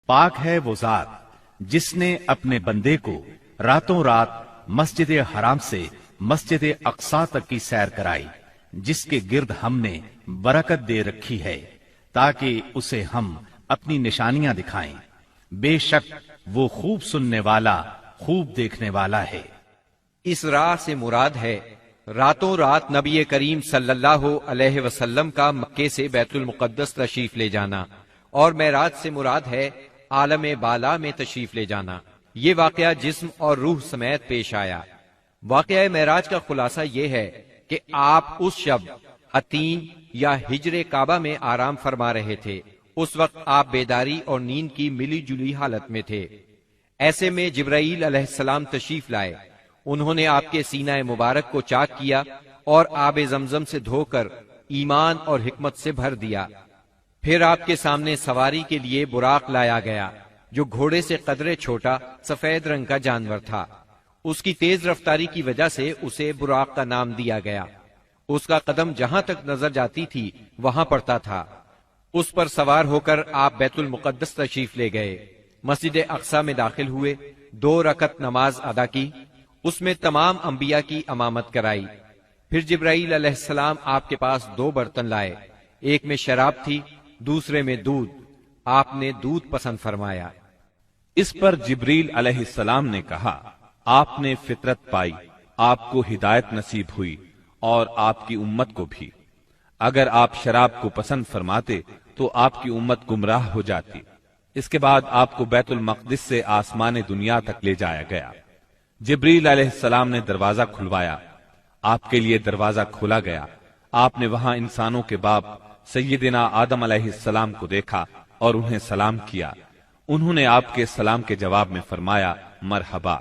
پاک ہے وہ ذات جس نے اپنے بندے کو راتوں رات مسجد حرام سے مسجد اقصی تک کی سیر کرائی، جس کے گرد ہم نے برکت دے رکھی ہے تاکہ اسے ہم اپنی نشانیاں دکھائیں۔ بے شک وہ خوب سننے والا، خوب دیکھنے والا ہے۔ اس راہ سے مراد ہے راتوں رات نبی کریم صلی اللہ علیہ وسلم کا مکے سے بیت المقدس تشریف لے جانا، اور معراج سے مراد ہے عالم بالا میں تشریف لے جانا۔ یہ واقعہ جسم اور روح سمیت پیش آیا۔ واقعہ معراج کا خلاصہ یہ ہے کہ آپ اس شب عتین یا ہجر کعبہ میں آرام فرما رہے تھے۔ اس وقت آپ بیداری اور نیند کی ملی جلی حالت میں تھے۔ ایسے میں جبرائیل علیہ السلام تشریف لائے۔ انہوں نے آپ کے سینہ مبارک کو چاک کیا اور آب زمزم سے دھو کر ایمان اور حکمت سے بھر دیا۔ پھر آپ کے سامنے سواری کے لیے براق لایا گیا، جو گھوڑے سے قدرے چھوٹا سفید رنگ کا جانور تھا۔ اس کی تیز رفتاری کی وجہ سے اسے براق کا نام دیا گیا۔ اس کا قدم جہاں تک نظر جاتی تھی وہاں پڑتا تھا۔ اس پر سوار ہو کر آپ بیت المقدس تشریف لے گئے، مسجد اقصی میں داخل ہوئے، 2 رکعت نماز ادا کی، اس میں تمام انبیاء کی امامت کرائی۔ پھر جبرائیل علیہ السلام آپ کے پاس 2 برتن لائے، ایک میں شراب تھی، دوسرے میں دودھ۔ آپ نے دودھ پسند فرمایا۔ اس پر جبریل علیہ السلام نے کہا، آپ نے فطرت پائی، آپ کو ہدایت نصیب ہوئی اور آپ کی امت کو بھی۔ اگر آپ شراب کو پسند فرماتے تو آپ کی امت گمراہ ہو جاتی۔ اس کے بعد آپ کو بیت المقدس سے آسمان دنیا تک لے جایا گیا۔ جبریل علیہ السلام نے دروازہ کھلوایا، آپ کے لیے دروازہ کھولا گیا۔ آپ نے وہاں انسانوں کے باپ سیدنا آدم علیہ السلام کو دیکھا اور انہیں سلام کیا۔ انہوں نے آپ کے سلام کے جواب میں فرمایا مرحبا۔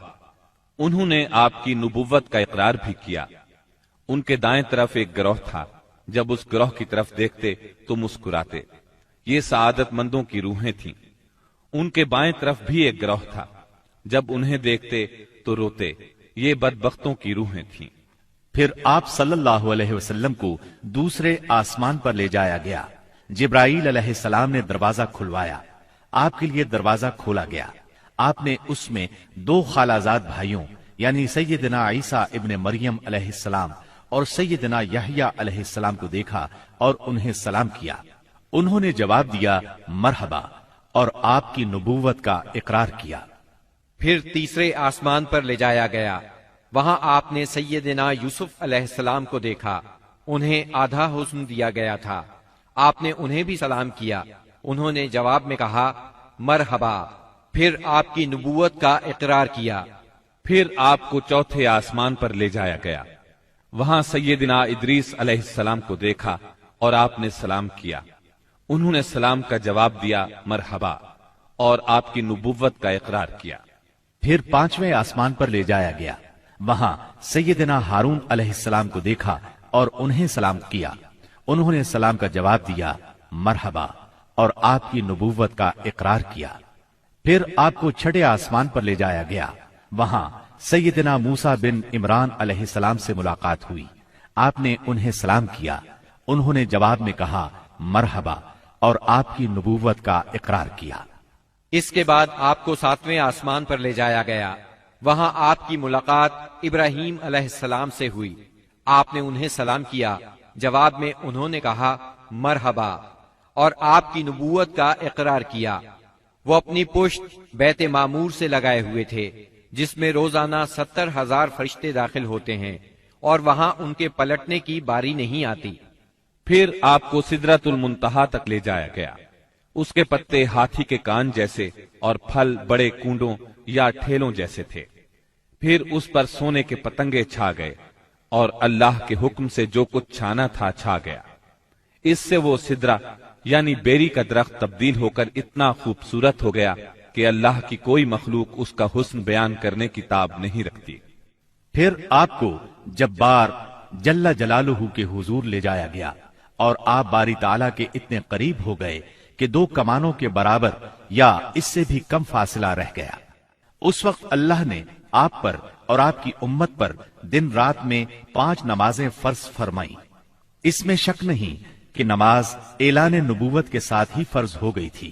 انہوں نے آپ کی نبوت کا اقرار بھی کیا۔ ان کے دائیں طرف ایک گروہ تھا، جب اس گروہ کی طرف دیکھتے تو مسکراتے۔ یہ سعادت مندوں کی روحیں تھیں۔ ان کے بائیں طرف بھی ایک گروہ تھا، جب انہیں دیکھتے تو روتے۔ یہ بدبختوں کی روحیں تھیں۔ پھر آپ صلی اللہ علیہ وسلم کو دوسرے آسمان پر لے جایا گیا۔ جبرائیل علیہ السلام نے دروازہ کھلوایا، آپ کے لیے دروازہ کھولا گیا۔ آپ نے اس میں 2 خالہ زاد بھائیوں یعنی سیدنا عیسیٰ ابن مریم علیہ السلام اور سیدنا یحییٰ علیہ السلام کو دیکھا اور انہیں سلام کیا۔ انہوں نے جواب دیا مرحبا اور آپ کی نبوت کا اقرار کیا۔ پھر تیسرے آسمان پر لے جایا گیا۔ وہاں آپ نے سیدنا یوسف علیہ السلام کو دیکھا۔ انہیں آدھا حسن دیا گیا تھا۔ آپ نے انہیں بھی سلام کیا۔ انہوں نے جواب میں کہا مرحبا۔ پھر آپ کی نبوت کا اقرار کیا۔ پھر آپ کو چوتھے آسمان پر لے جایا گیا۔ وہاں سیدنا ادریس علیہ السلام کو دیکھا اور آپ نے سلام کیا۔ انہوں نے سلام کا جواب دیا مرحبا اور آپ کی نبوت کا اقرار کیا۔ پھر 5ویں آسمان پر لے جایا گیا۔ وہاں سیدنا ہارون علیہ السلام کو دیکھا اور انہیں سلام کیا۔ انہوں نے سلام کا جواب دیا مرحبا اور آپ کی نبوت کا اقرار کیا۔ پھر آپ کو 6 آسمان پر لے جایا گیا۔ وہاں سیدنا موسیٰ بن عمران علیہ السلام سے ملاقات ہوئی۔ آپ نے انہیں سلام کیا۔ انہوں نے جواب میں کہا مرحبا اور آپ کی نبوت کا اقرار کیا۔ اس کے بعد آپ کو 7ویں آسمان پر لے جایا گیا۔ وہاں آپ کی ملاقات ابراہیم علیہ السلام سے ہوئی۔ آپ نے انہیں سلام کیا۔ جواب میں انہوں نے کہا مرحبا اور آپ کی نبوت کا اقرار کیا۔ وہ اپنی پشت بیت معمور سے لگائے ہوئے تھے، جس میں روزانہ 70,000 فرشتے داخل ہوتے ہیں، اور وہاں ان کے پلٹنے کی باری نہیں آتی۔ پھر آپ کو سدرۃ المنتہا تک لے جایا گیا۔ اس کے پتے ہاتھی کے کان جیسے اور پھل بڑے کونڈوں یا ٹھیلوں جیسے تھے۔ پھر اس پر سونے کے پتنگے چھا گئے، اور اللہ کے حکم سے جو کچھ چھانا تھا چھا گیا۔ اس سے وہ سدرہ یعنی بیری کا درخت تبدیل ہو کر اتنا خوبصورت ہو گیا کہ اللہ کی کوئی مخلوق اس کا حسن بیان کرنے کی تاب نہیں رکھتی۔ پھر آپ کو جبار جل جلالہ کے حضور لے جایا گیا، اور آپ باری تعالیٰ کے اتنے قریب ہو گئے کہ 2 کمانوں کے برابر یا اس سے بھی کم فاصلہ رہ گیا۔ اس وقت اللہ نے آپ پر اور آپ کی امت پر دن رات میں 5 نمازیں فرض فرمائی۔ اس میں شک نہیں کہ نماز اعلان نبوت کے ساتھ ہی فرض ہو گئی تھی،